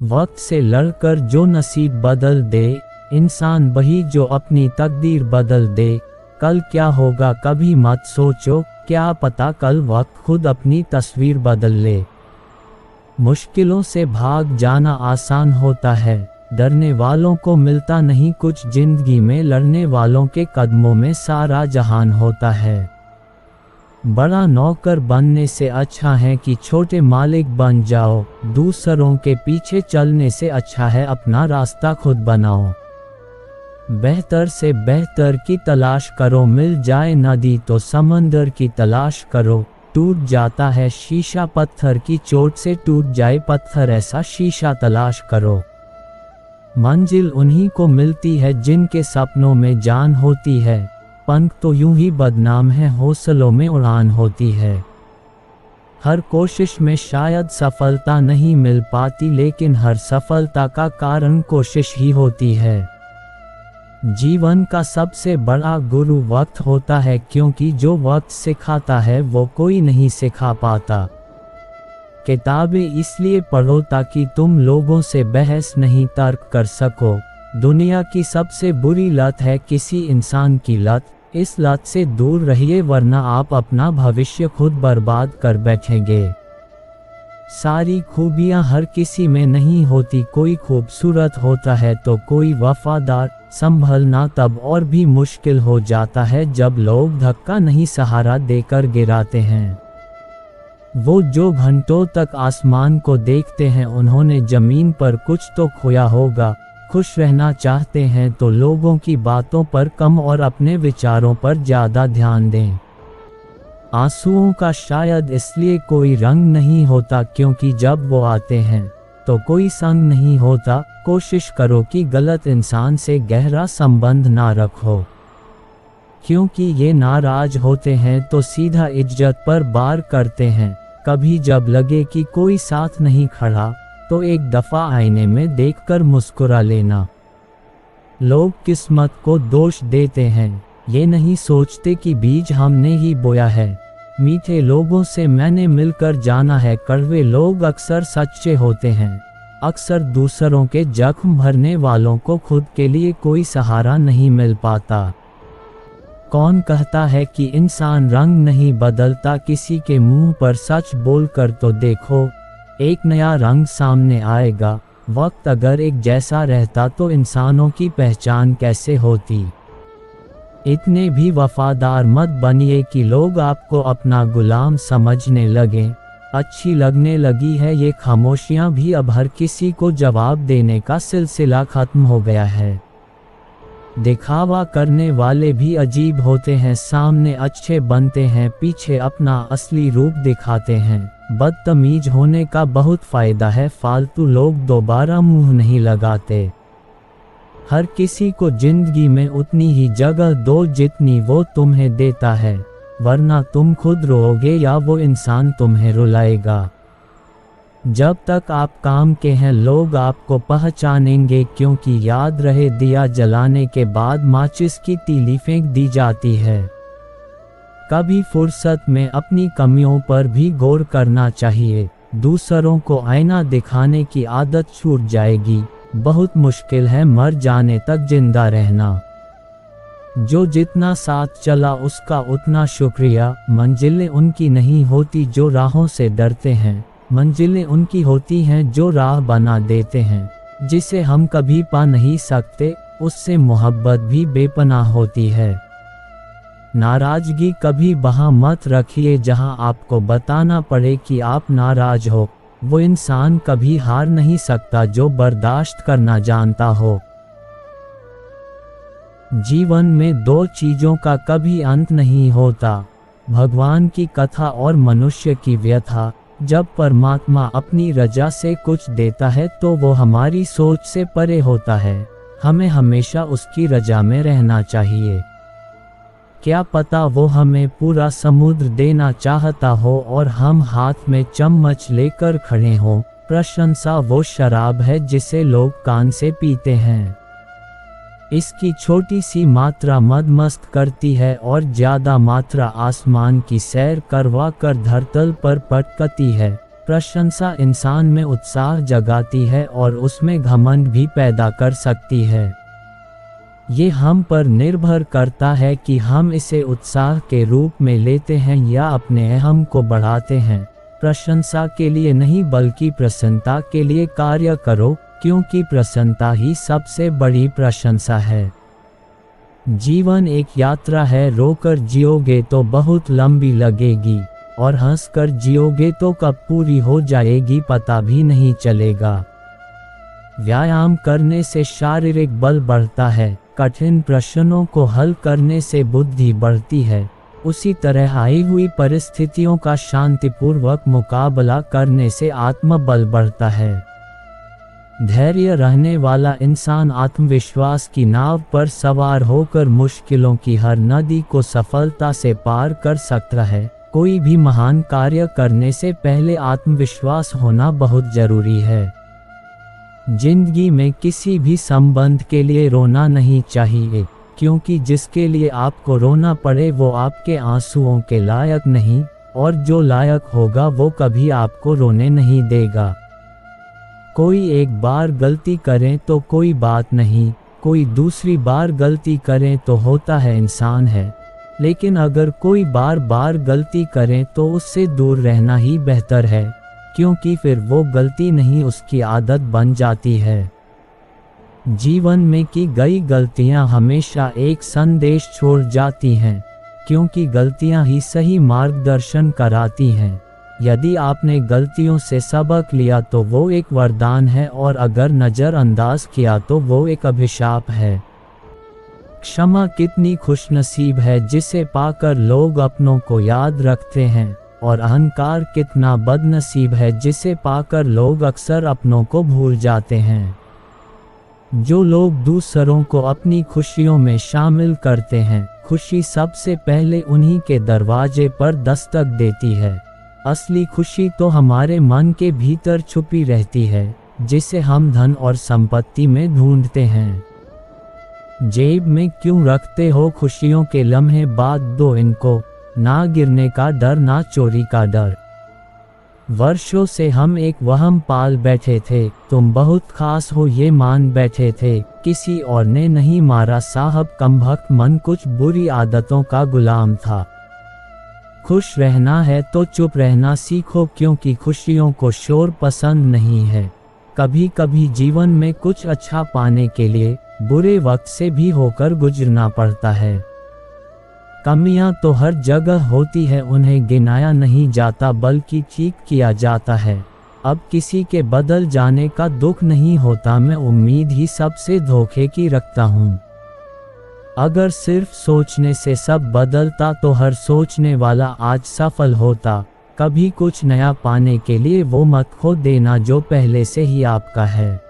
वक्त से लड़कर जो नसीब बदल दे, इंसान वही जो अपनी तकदीर बदल दे। कल क्या होगा कभी मत सोचो, क्या पता कल वक्त खुद अपनी तस्वीर बदल ले। मुश्किलों से भाग जाना आसान होता है, डरने वालों को मिलता नहीं कुछ। जिंदगी में लड़ने वालों के कदमों में सारा जहान होता है। बड़ा नौकर बनने से अच्छा है कि छोटे मालिक बन जाओ। दूसरों के पीछे चलने से अच्छा है अपना रास्ता खुद बनाओ। बेहतर से बेहतर की तलाश करो, मिल जाए नदी तो समंदर की तलाश करो। टूट जाता है शीशा पत्थर की चोट से, टूट जाए पत्थर ऐसा शीशा तलाश करो। मंजिल उन्हीं को मिलती है जिनके सपनों में जान होती है। पंख तो यूं ही बदनाम है, हौसलों में उड़ान होती है। हर कोशिश में शायद सफलता नहीं मिल पाती, लेकिन हर सफलता का कारण कोशिश ही होती है। जीवन का सबसे बड़ा गुरु वक्त होता है, क्योंकि जो वक्त सिखाता है वो कोई नहीं सिखा पाता। किताबें इसलिए पढ़ो ताकि तुम लोगों से बहस नहीं तर्क कर सको। दुनिया की सबसे बुरी लत है किसी इंसान की लत। इस लत से दूर रहिए, वरना आप अपना भविष्य खुद बर्बाद कर बैठेंगे। सारी खूबियां हर किसी में नहीं होती, कोई खूबसूरत होता है तो कोई वफादार। संभलना तब और भी मुश्किल हो जाता है जब लोग धक्का नहीं सहारा देकर गिराते हैं। वो जो घंटों तक आसमान को देखते हैं, उन्होंने जमीन पर कुछ तो खोया होगा। खुश रहना चाहते हैं तो लोगों की बातों पर कम और अपने विचारों पर ज़्यादा ध्यान दें। आंसुओं का शायद इसलिए कोई रंग नहीं होता क्योंकि जब वो आते हैं तो कोई संग नहीं होता। कोशिश करो कि गलत इंसान से गहरा संबंध ना रखो, क्योंकि ये नाराज होते हैं तो सीधा इज्जत पर वार करते हैं। कभी जब लगे कि कोई साथ नहीं खड़ा तो एक दफ़ा आईने में देखकर मुस्कुरा लेना। लोग किस्मत को दोष देते हैं, ये नहीं सोचते कि बीज हमने ही बोया है। मीठे लोगों से मैंने मिलकर जाना है, कड़वे लोग अक्सर सच्चे होते हैं। अक्सर दूसरों के जख्म भरने वालों को खुद के लिए कोई सहारा नहीं मिल पाता। कौन कहता है कि इंसान रंग नहीं बदलता, किसी के मुंह पर सच बोलकर तो देखो, एक नया रंग सामने आएगा। वक्त अगर एक जैसा रहता तो इंसानों की पहचान कैसे होती। इतने भी वफादार मत बनिए कि लोग आपको अपना गुलाम समझने लगें। अच्छी लगने लगी है ये खामोशियां भी, अब हर किसी को जवाब देने का सिलसिला खत्म हो गया है। दिखावा करने वाले भी अजीब होते हैं, सामने अच्छे बनते हैं, पीछे अपना असली रूप दिखाते हैं। बदतमीज होने का बहुत फ़ायदा है, फालतू लोग दोबारा मुंह नहीं लगाते। हर किसी को जिंदगी में उतनी ही जगह दो जितनी वो तुम्हें देता है, वरना तुम खुद रोओगे या वो इंसान तुम्हें रुलाएगा। जब तक आप काम के हैं लोग आपको पहचानेंगे, क्योंकि याद रहे दिया जलाने के बाद माचिस की तीली फेंक दी जाती है। कभी फुर्सत में अपनी कमियों पर भी गौर करना चाहिए। दूसरों को आईना दिखाने की आदत छूट जाएगी। बहुत मुश्किल है मर जाने तक जिंदा रहना। जो जितना साथ चला उसका उतना शुक्रिया। मंजिलें उनकी नहीं होती जो राहों से डरते हैं, मंजिलें उनकी होती हैं जो राह बना देते हैं। जिसे हम कभी पा नहीं सकते उससे मोहब्बत भी बेपनाह होती है। नाराज़गी कभी वहाँ मत रखिए जहाँ आपको बताना पड़े कि आप नाराज हो। वो इंसान कभी हार नहीं सकता जो बर्दाश्त करना जानता हो। जीवन में दो चीज़ों का कभी अंत नहीं होता, भगवान की कथा और मनुष्य की व्यथा। जब परमात्मा अपनी रजा से कुछ देता है तो वो हमारी सोच से परे होता है। हमें हमेशा उसकी रजा में रहना चाहिए। क्या पता वो हमें पूरा समुद्र देना चाहता हो और हम हाथ में चम्मच लेकर खड़े हों। प्रशंसा वो शराब है जिसे लोग कान से पीते हैं। इसकी छोटी सी मात्रा मदमस्त करती है और ज़्यादा मात्रा आसमान की सैर करवा कर धरतल पर पटकती है। प्रशंसा इंसान में उत्साह जगाती है और उसमें घमंड भी पैदा कर सकती है। ये हम पर निर्भर करता है कि हम इसे उत्साह के रूप में लेते हैं या अपने अहम को बढ़ाते हैं। प्रशंसा के लिए नहीं बल्कि प्रसन्नता के लिए कार्य करो, क्योंकि प्रसन्नता ही सबसे बड़ी प्रशंसा है। जीवन एक यात्रा है, रोकर जियोगे तो बहुत लंबी लगेगी और हंसकर जियोगे तो कब पूरी हो जाएगी पता भी नहीं चलेगा। व्यायाम करने से शारीरिक बल बढ़ता है, कठिन प्रश्नों को हल करने से बुद्धि बढ़ती है, उसी तरह आई हुई परिस्थितियों का शांतिपूर्वक मुकाबला करने से आत्मबल बढ़ता है। धैर्य रहने वाला इंसान आत्मविश्वास की नाव पर सवार होकर मुश्किलों की हर नदी को सफलता से पार कर सकता है। कोई भी महान कार्य करने से पहले आत्मविश्वास होना बहुत जरूरी है। जिंदगी में किसी भी संबंध के लिए रोना नहीं चाहिए, क्योंकि जिसके लिए आपको रोना पड़े वो आपके आंसुओं के लायक नहीं, और जो लायक होगा वो कभी आपको रोने नहीं देगा। कोई एक बार गलती करें तो कोई बात नहीं, कोई दूसरी बार गलती करें तो होता है इंसान है, लेकिन अगर कोई बार बार गलती करें तो उससे दूर रहना ही बेहतर है, क्योंकि फिर वो गलती नहीं उसकी आदत बन जाती है। जीवन में की गई गलतियां हमेशा एक संदेश छोड़ जाती हैं, क्योंकि गलतियां ही सही मार्गदर्शन कराती हैं। यदि आपने गलतियों से सबक लिया तो वो एक वरदान है, और अगर नज़रअंदाज किया तो वो एक अभिशाप है। क्षमा कितनी खुशनसीब है जिसे पाकर लोग अपनों को याद रखते हैं, और अहंकार कितना बदनसीब है जिसे पाकर लोग अक्सर अपनों को भूल जाते हैं। जो लोग दूसरों को अपनी खुशियों में शामिल करते हैं, खुशी सबसे पहले उन्हीं के दरवाजे पर दस्तक देती है। असली खुशी तो हमारे मन के भीतर छुपी रहती है, जिसे हम धन और संपत्ति में ढूंढते हैं। जेब में क्यों रखते हो खुशियों के लम्हे, बाद दो इनको, ना गिरने का डर ना चोरी का डर। वर्षों से हम एक वहम पाल बैठे थे, तुम बहुत खास हो ये मान बैठे थे, किसी और ने नहीं मारा साहब, कमबख्त मन कुछ बुरी आदतों का गुलाम था। खुश रहना है तो चुप रहना सीखो, क्योंकि खुशियों को शोर पसंद नहीं है। कभी कभी जीवन में कुछ अच्छा पाने के लिए बुरे वक्त से भी होकर गुजरना पड़ता है। कमियां तो हर जगह होती है, उन्हें गिनाया नहीं जाता बल्कि ठीक किया जाता है। अब किसी के बदल जाने का दुख नहीं होता, मैं उम्मीद ही सबसे धोखे की रखता हूँ। अगर सिर्फ सोचने से सब बदलता तो हर सोचने वाला आज सफल होता। कभी कुछ नया पाने के लिए वो मत खो देना जो पहले से ही आपका है।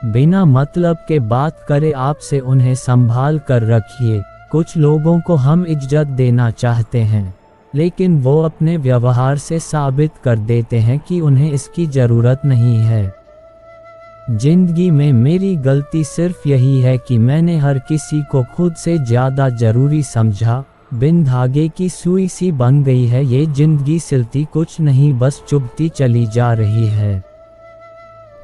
बिना मतलब के बात करे आपसे, उन्हें संभाल कर रखिए। कुछ लोगों को हम इज्जत देना चाहते हैं, लेकिन वो अपने व्यवहार से साबित कर देते हैं कि उन्हें इसकी ज़रूरत नहीं है। जिंदगी में मेरी गलती सिर्फ यही है कि मैंने हर किसी को खुद से ज़्यादा ज़रूरी समझा। बिन धागे की सुई सी बन गई है ये जिंदगी, सिलती कुछ नहीं बस चुभती चली जा रही है।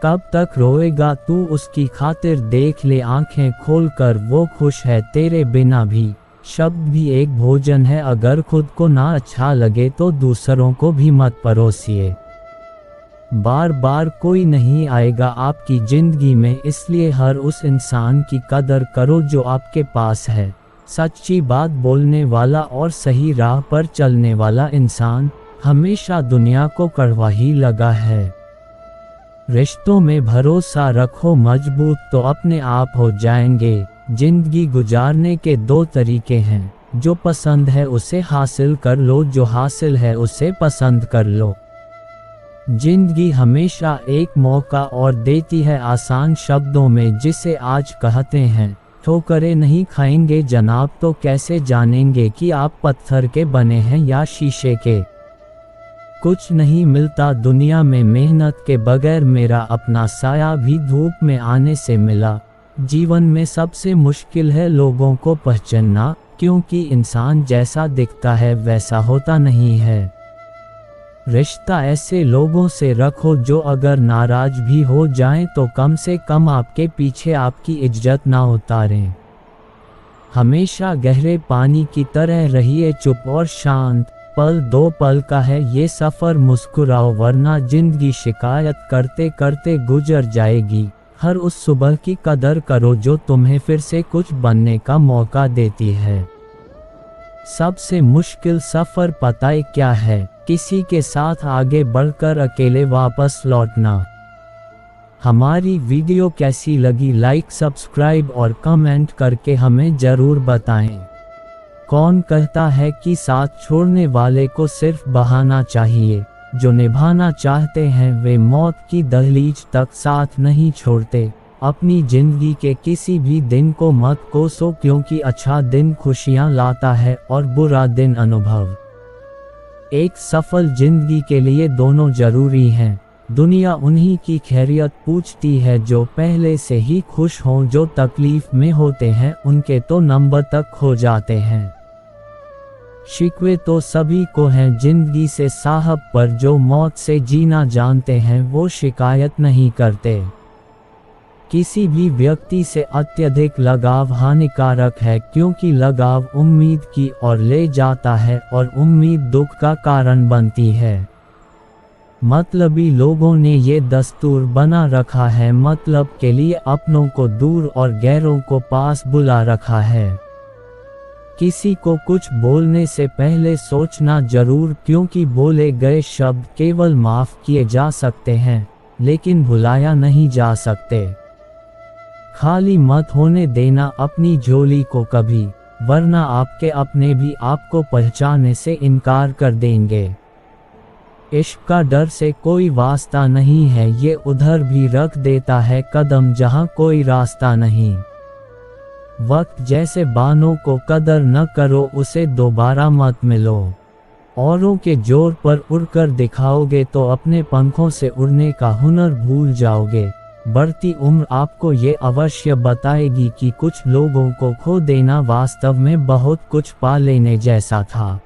कब तक रोएगा तू उसकी खातिर, देख ले आंखें खोलकर वो खुश है तेरे बिना भी। शब्द भी एक भोजन है, अगर खुद को ना अच्छा लगे तो दूसरों को भी मत परोसिए। बार बार कोई नहीं आएगा आपकी जिंदगी में, इसलिए हर उस इंसान की कदर करो जो आपके पास है। सच्ची बात बोलने वाला और सही राह पर चलने वाला इंसान हमेशा दुनिया को कड़वा ही लगा है। रिश्तों में भरोसा रखो मजबूत तो अपने आप हो जाएंगे। जिंदगी गुजारने के दो तरीके हैं, जो पसंद है उसे हासिल कर लो, जो हासिल है उसे पसंद कर लो। जिंदगी हमेशा एक मौका और देती है, आसान शब्दों में जिसे आज कहते हैं। ठोकरें नहीं खाएंगे जनाब तो कैसे जानेंगे कि आप पत्थर के बने हैं या शीशे के। कुछ नहीं मिलता दुनिया में मेहनत के बगैर, मेरा अपना साया भी धूप में आने से मिला। जीवन में सबसे मुश्किल है लोगों को पहचानना, क्योंकि इंसान जैसा दिखता है वैसा होता नहीं है। रिश्ता ऐसे लोगों से रखो जो अगर नाराज भी हो जाएं तो कम से कम आपके पीछे आपकी इज्जत ना उतारें। हमेशा गहरे पानी की तरह रहिए चुप और शांत। पल दो पल का है ये सफ़र, मुस्कुराओ वरना जिंदगी शिकायत करते करते गुजर जाएगी। हर उस सुबह की कदर करो जो तुम्हें फिर से कुछ बनने का मौका देती है। सबसे मुश्किल सफ़र पता है क्या है? किसी के साथ आगे बढ़कर अकेले वापस लौटना। हमारी वीडियो कैसी लगी लाइक सब्सक्राइब और कमेंट करके हमें ज़रूर बताएं। कौन कहता है कि साथ छोड़ने वाले को सिर्फ बहाना चाहिए? जो निभाना चाहते हैं वे मौत की दहलीज तक साथ नहीं छोड़ते। अपनी जिंदगी के किसी भी दिन को मत कोसो, क्योंकि अच्छा दिन खुशियां लाता है और बुरा दिन अनुभव। एक सफल जिंदगी के लिए दोनों जरूरी हैं। दुनिया उन्हीं की खैरियत पूछती है जो पहले से ही खुश हों, जो तकलीफ में होते हैं उनके तो नंबर तक खो जाते हैं। शिकवे तो सभी को हैं जिंदगी से साहब, पर जो मौत से जीना जानते हैं वो शिकायत नहीं करते। किसी भी व्यक्ति से अत्यधिक लगाव हानिकारक है, क्योंकि लगाव उम्मीद की ओर ले जाता है और उम्मीद दुख का कारण बनती है। मतलबी लोगों ने ये दस्तूर बना रखा है, मतलब के लिए अपनों को दूर और गैरों को पास बुला रखा है। किसी को कुछ बोलने से पहले सोचना जरूर, क्योंकि बोले गए शब्द केवल माफ किए जा सकते हैं लेकिन भुलाया नहीं जा सकते। खाली मत होने देना अपनी झोली को कभी, वरना आपके अपने भी आपको पहचानने से इनकार कर देंगे। इश्क का डर से कोई वास्ता नहीं है, ये उधर भी रख देता है कदम जहां कोई रास्ता नहीं। वक्त जैसे बानों को कदर न करो, उसे दोबारा मत मिलो। औरों के जोर पर उड़कर दिखाओगे तो अपने पंखों से उड़ने का हुनर भूल जाओगे। बढ़ती उम्र आपको ये अवश्य बताएगी कि कुछ लोगों को खो देना वास्तव में बहुत कुछ पा लेने जैसा था।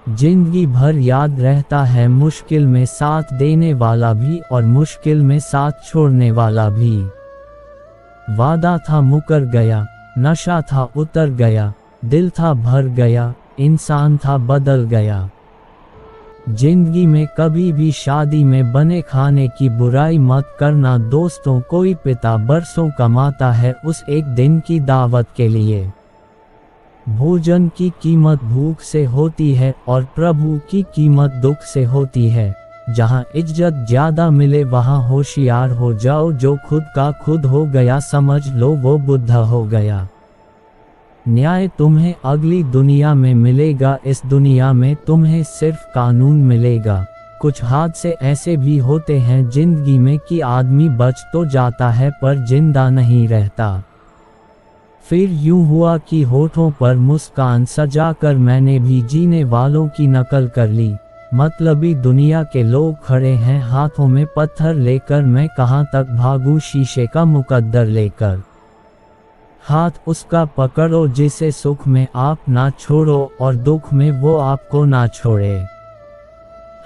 जिंदगी भर याद रहता है मुश्किल में साथ देने वाला भी और मुश्किल में साथ छोड़ने वाला भी। वादा था मुकर गया, नशा था उतर गया, दिल था भर गया, इंसान था बदल गया। जिंदगी में कभी भी शादी में बने खाने की बुराई मत करना दोस्तों, कोई पिता बरसों कमाता है उस एक दिन की दावत के लिए। भोजन की कीमत भूख से होती है और प्रभु की कीमत दुख से होती है। जहां इज्जत ज्यादा मिले वहां होशियार हो जाओ, जो खुद का खुद हो गया समझ लो वो बुद्धा हो गया। न्याय तुम्हें अगली दुनिया में मिलेगा, इस दुनिया में तुम्हें सिर्फ कानून मिलेगा। कुछ हादसे ऐसे भी होते हैं जिंदगी में कि आदमी बच तो जाता है पर जिंदा नहीं रहता। फिर यूं हुआ कि होठों पर मुस्कान सजाकर मैंने भी जीने वालों की नकल कर ली। मतलबी दुनिया के लोग खड़े हैं हाथों में पत्थर लेकर, मैं कहां तक भागूं शीशे का मुकद्दर लेकर। हाथ उसका पकड़ो जिसे सुख में आप ना छोड़ो और दुख में वो आपको ना छोड़े।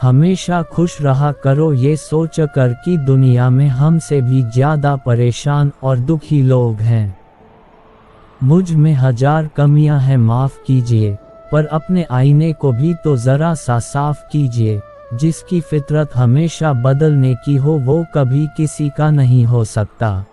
हमेशा खुश रहा करो ये सोचकर कि दुनिया में हमसे भी ज्यादा परेशान और दुखी लोग हैं। मुझ में हजार कमियां हैं माफ कीजिए, पर अपने आईने को भी तो जरा सा साफ कीजिए। जिसकी फितरत हमेशा बदलने की हो वो कभी किसी का नहीं हो सकता।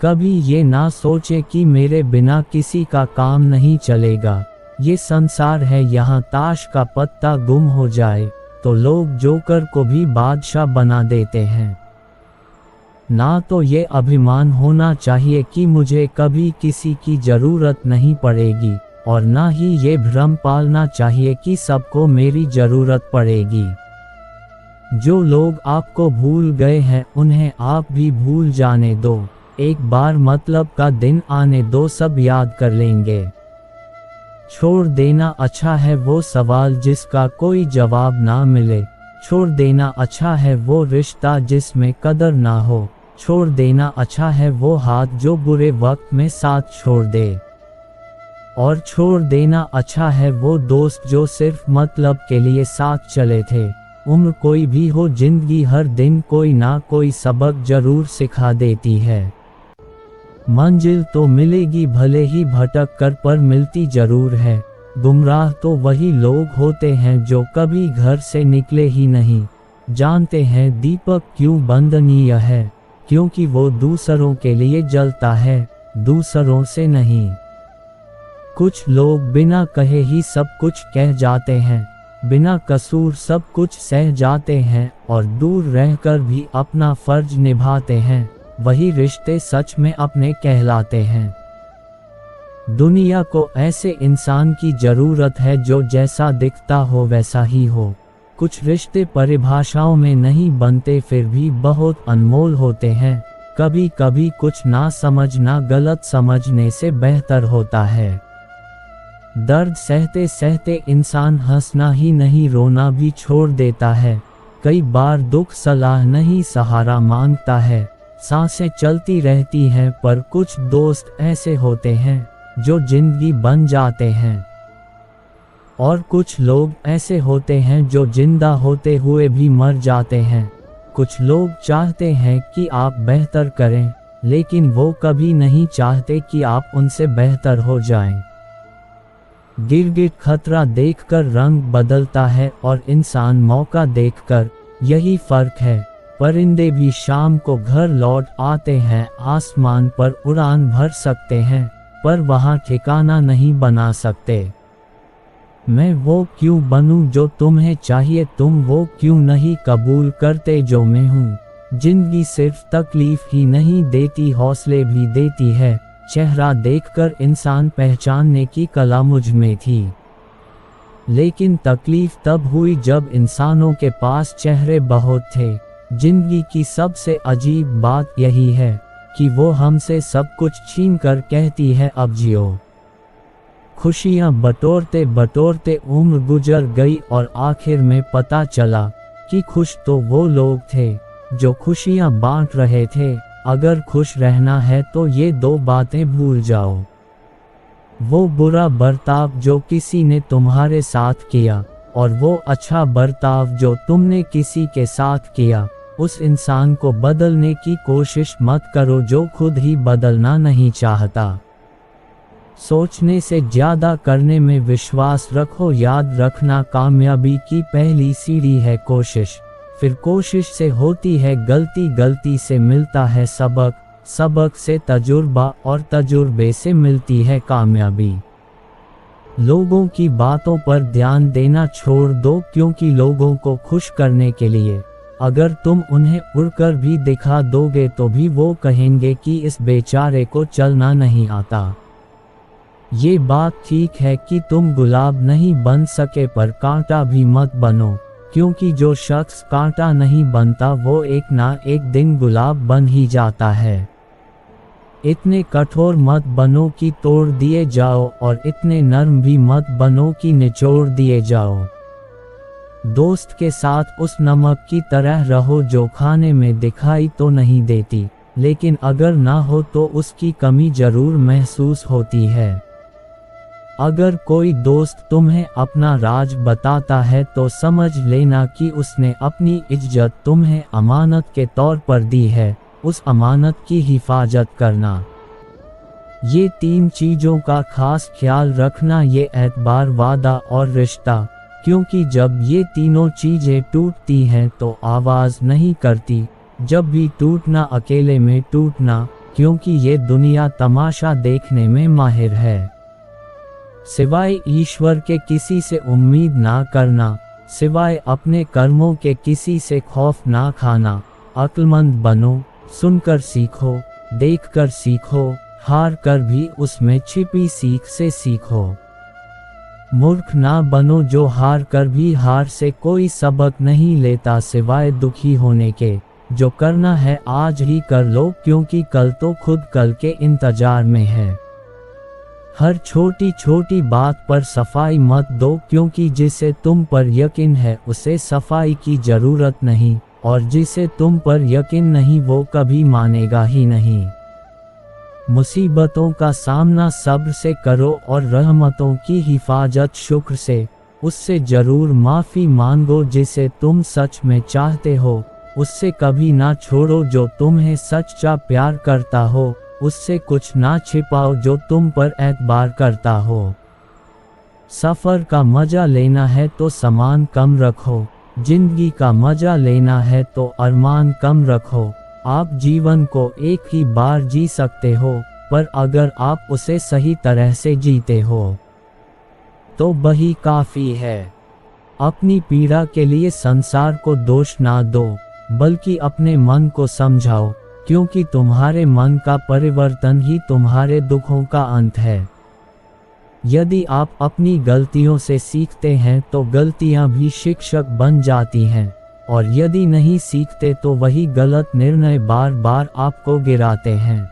कभी ये ना सोचे कि मेरे बिना किसी का काम नहीं चलेगा। ये संसार है यहाँ ताश का पत्ता गुम हो जाए तो लोग जोकर को भी बादशाह बना देते हैं। ना तो ये अभिमान होना चाहिए कि मुझे कभी किसी की जरूरत नहीं पड़ेगी, और ना ही ये भ्रम पालना चाहिए कि सबको मेरी जरूरत पड़ेगी। जो लोग आपको भूल गए हैं उन्हें आप भी भूल जाने दो। एक बार मतलब का दिन आने दो, सब याद कर लेंगे। छोड़ देना अच्छा है वो सवाल जिसका कोई जवाब ना मिले। छोड़ देना अच्छा है वो रिश्ता जिसमें कदर ना हो। छोड़ देना अच्छा है वो हाथ जो बुरे वक्त में साथ छोड़ दे। और छोड़ देना अच्छा है वो दोस्त जो सिर्फ मतलब के लिए साथ चले थे। उम्र कोई भी हो, जिंदगी हर दिन कोई ना कोई सबक जरूर सिखा देती है। मंजिल तो मिलेगी भले ही भटक कर, पर मिलती जरूर है। गुमराह तो वही लोग होते हैं जो कभी घर से निकले ही नहीं। जानते हैं दीपक क्यों वंदनीय है? क्योंकि वो दूसरों के लिए जलता है, दूसरों से नहीं। कुछ लोग बिना कहे ही सब कुछ कह जाते हैं, बिना कसूर सब कुछ सह जाते हैं और दूर रहकर भी अपना फर्ज निभाते हैं। वही रिश्ते सच में अपने कहलाते हैं। दुनिया को ऐसे इंसान की जरूरत है जो जैसा दिखता हो वैसा ही हो। कुछ रिश्ते परिभाषाओं में नहीं बनते, फिर भी बहुत अनमोल होते हैं। कभी कभी कुछ ना समझना गलत समझने से बेहतर होता है। दर्द सहते सहते इंसान हंसना ही नहीं रोना भी छोड़ देता है। कई बार दुख सलाह नहीं सहारा मांगता है। सांसें चलती रहती हैं, पर कुछ दोस्त ऐसे होते हैं जो जिंदगी बन जाते हैं। और कुछ लोग ऐसे होते हैं जो जिंदा होते हुए भी मर जाते हैं। कुछ लोग चाहते हैं कि आप बेहतर करें, लेकिन वो कभी नहीं चाहते कि आप उनसे बेहतर हो जाएं। गिरगिट खतरा देखकर रंग बदलता है और इंसान मौका देखकर, यही फर्क है। परिंदे भी शाम को घर लौट आते हैं, आसमान पर उड़ान भर सकते हैं, पर वहाँ ठिकाना नहीं बना सकते। मैं वो क्यों बनूं जो तुम्हें चाहिए, तुम वो क्यों नहीं कबूल करते जो मैं हूँ। जिंदगी सिर्फ तकलीफ ही नहीं देती, हौसले भी देती है। चेहरा देखकर इंसान पहचानने की कला मुझ में थी, लेकिन तकलीफ तब हुई जब इंसानों के पास चेहरे बहुत थे। जिंदगी की सबसे अजीब बात यही है कि वो हमसे सब कुछ छीन कर कहती है अब जियो। खुशियां बटोरते बटोरते उम्र गुजर गई और आखिर में पता चला कि खुश तो वो लोग थे जो खुशियां बांट रहे थे। अगर खुश रहना है तो ये दो बातें भूल जाओ। वो बुरा बर्ताव जो किसी ने तुम्हारे साथ किया, और वो अच्छा बर्ताव जो तुमने किसी के साथ किया। उस इंसान को बदलने की कोशिश मत करो जो खुद ही बदलना नहीं चाहता। सोचने से ज्यादा करने में विश्वास रखो। याद रखना, कामयाबी की पहली सीढ़ी है कोशिश, फिर कोशिश से होती है गलती, गलती से मिलता है सबक, सबक से तजुर्बा और तजुर्बे से मिलती है कामयाबी। लोगों की बातों पर ध्यान देना छोड़ दो, क्योंकि लोगों को खुश करने के लिए अगर तुम उन्हें उड़कर भी दिखा दोगे तो भी वो कहेंगे कि इस बेचारे को चलना नहीं आता। ये बात ठीक है कि तुम गुलाब नहीं बन सके, पर कांटा भी मत बनो, क्योंकि जो शख्स कांटा नहीं बनता वो एक ना एक दिन गुलाब बन ही जाता है। इतने कठोर मत बनो कि तोड़ दिए जाओ, और इतने नर्म भी मत बनो कि निचोड़ दिए जाओ। दोस्त के साथ उस नमक की तरह रहो जो खाने में दिखाई तो नहीं देती, लेकिन अगर ना हो तो उसकी कमी जरूर महसूस होती है। अगर कोई दोस्त तुम्हें अपना राज बताता है तो समझ लेना कि उसने अपनी इज्जत तुम्हें अमानत के तौर पर दी है। उस अमानत की हिफाजत करना। ये 3 चीज़ों का खास ख्याल रखना, ये एतबार, वादा और रिश्ता, क्योंकि जब ये तीनों चीज़ें टूटती हैं तो आवाज़ नहीं करती। जब भी टूटना, अकेले में टूटना, क्योंकि ये दुनिया तमाशा देखने में माहिर है। सिवाय ईश्वर के किसी से उम्मीद ना करना, सिवाय अपने कर्मों के किसी से खौफ ना खाना। अक्लमंद बनो, सुनकर सीखो, देखकर सीखो, हार कर भी उसमें छिपी सीख से सीखो। मूर्ख ना बनो जो हार कर भी हार से कोई सबक नहीं लेता सिवाय दुखी होने के। जो करना है आज ही कर लो, क्योंकि कल तो खुद कल के इंतजार में है। हर छोटी छोटी बात पर सफाई मत दो, क्योंकि जिसे तुम पर यकीन है उसे सफाई की जरूरत नहीं, और जिसे तुम पर यकीन नहीं वो कभी मानेगा ही नहीं। मुसीबतों का सामना सब्र से करो और रहमतों की हिफाजत शुक्र से। उससे जरूर माफ़ी मांगो जिसे तुम सच में चाहते हो। उससे कभी ना छोड़ो जो तुम्हें सच्चा प्यार करता हो। उससे कुछ ना छिपाओ जो तुम पर एतबार करता हो। सफ़र का मज़ा लेना है तो सामान कम रखो। जिंदगी का मज़ा लेना है तो अरमान कम रखो। आप जीवन को एक ही बार जी सकते हो, पर अगर आप उसे सही तरह से जीते हो तो वही काफ़ी है। अपनी पीड़ा के लिए संसार को दोष ना दो, बल्कि अपने मन को समझाओ, क्योंकि तुम्हारे मन का परिवर्तन ही तुम्हारे दुखों का अंत है। यदि आप अपनी गलतियों से सीखते हैं तो गलतियां भी शिक्षक बन जाती हैं, और यदि नहीं सीखते तो वही गलत निर्णय बार बार आपको गिराते हैं।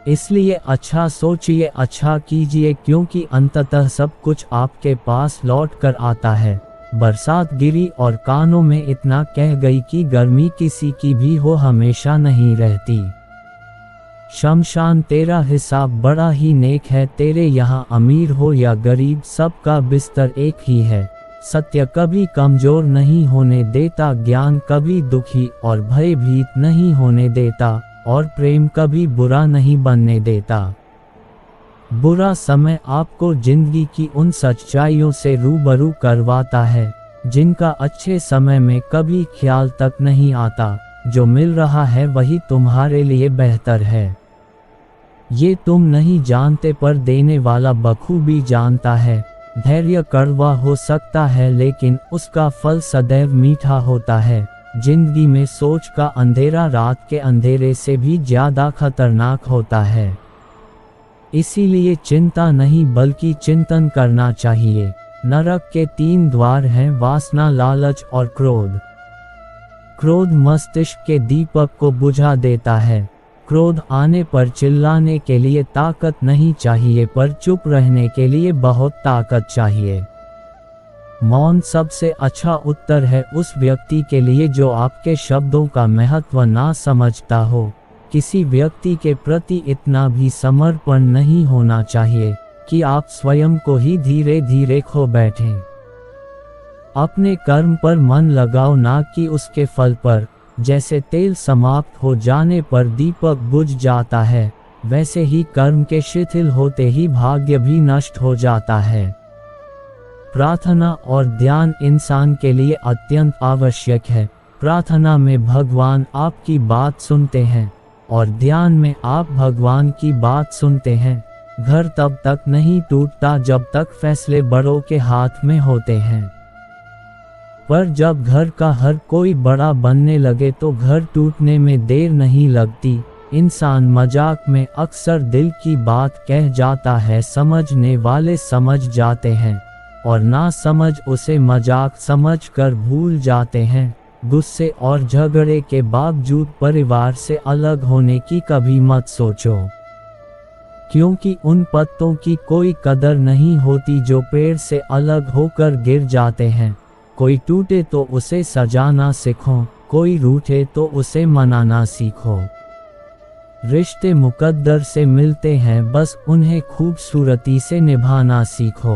इसलिए अच्छा सोचिए, अच्छा कीजिए, क्योंकि अंततः सब कुछ आपके पास लौट कर आता है। बरसात गिरी और कानों में इतना कह गई कि गर्मी किसी की भी हो हमेशा नहीं रहती। शमशान तेरा हिसाब बड़ा ही नेक है, तेरे यहाँ अमीर हो या गरीब सबका बिस्तर एक ही है। सत्य कभी कमजोर नहीं होने देता, ज्ञान कभी दुखी और भयभीत नहीं होने देता, और प्रेम कभी बुरा नहीं बनने देता। बुरा समय आपको जिंदगी की उन सच्चाइयों से रूबरू करवाता है जिनका अच्छे समय में कभी ख्याल तक नहीं आता। जो मिल रहा है वही तुम्हारे लिए बेहतर है। ये तुम नहीं जानते, पर देने वाला बखूबी जानता है। धैर्य कड़वा हो सकता है लेकिन उसका फल सदैव मीठा होता है। जिंदगी में सोच का अंधेरा रात के अंधेरे से भी ज्यादा खतरनाक होता है। इसीलिए चिंता नहीं बल्कि चिंतन करना चाहिए। नरक के 3 द्वार हैं, वासना, लालच और क्रोध। क्रोध मस्तिष्क के दीपक को बुझा देता है। क्रोध आने पर चिल्लाने के लिए ताकत नहीं चाहिए, पर चुप रहने के लिए बहुत ताकत चाहिए। मौन सबसे अच्छा उत्तर है उस व्यक्ति के लिए जो आपके शब्दों का महत्व ना समझता हो। किसी व्यक्ति के प्रति इतना भी समर्पण नहीं होना चाहिए कि आप स्वयं को ही धीरे धीरे खो बैठें। अपने कर्म पर मन लगाओ, ना कि उसके फल पर। जैसे तेल समाप्त हो जाने पर दीपक बुझ जाता है, वैसे ही कर्म के शिथिल होते ही भाग्य भी नष्ट हो जाता है। प्रार्थना और ध्यान इंसान के लिए अत्यंत आवश्यक है। प्रार्थना में भगवान आपकी बात सुनते हैं और ध्यान में आप भगवान की बात सुनते हैं। घर तब तक नहीं टूटता जब तक फैसले बड़ों के हाथ में होते हैं, पर जब घर का हर कोई बड़ा बनने लगे तो घर टूटने में देर नहीं लगती। इंसान मजाक में अक्सर दिल की बात कह जाता है, समझने वाले समझ जाते हैं और ना समझ उसे मजाक समझकर भूल जाते हैं। गुस्से और झगड़े के बावजूद परिवार से अलग होने की कभी मत सोचो, क्योंकि उन पत्तों की कोई कदर नहीं होती जो पेड़ से अलग होकर गिर जाते हैं। कोई टूटे तो उसे सजाना सीखो, कोई रूठे तो उसे मनाना सीखो। रिश्ते मुकद्दर से मिलते हैं, बस उन्हें खूबसूरती से निभाना सीखो।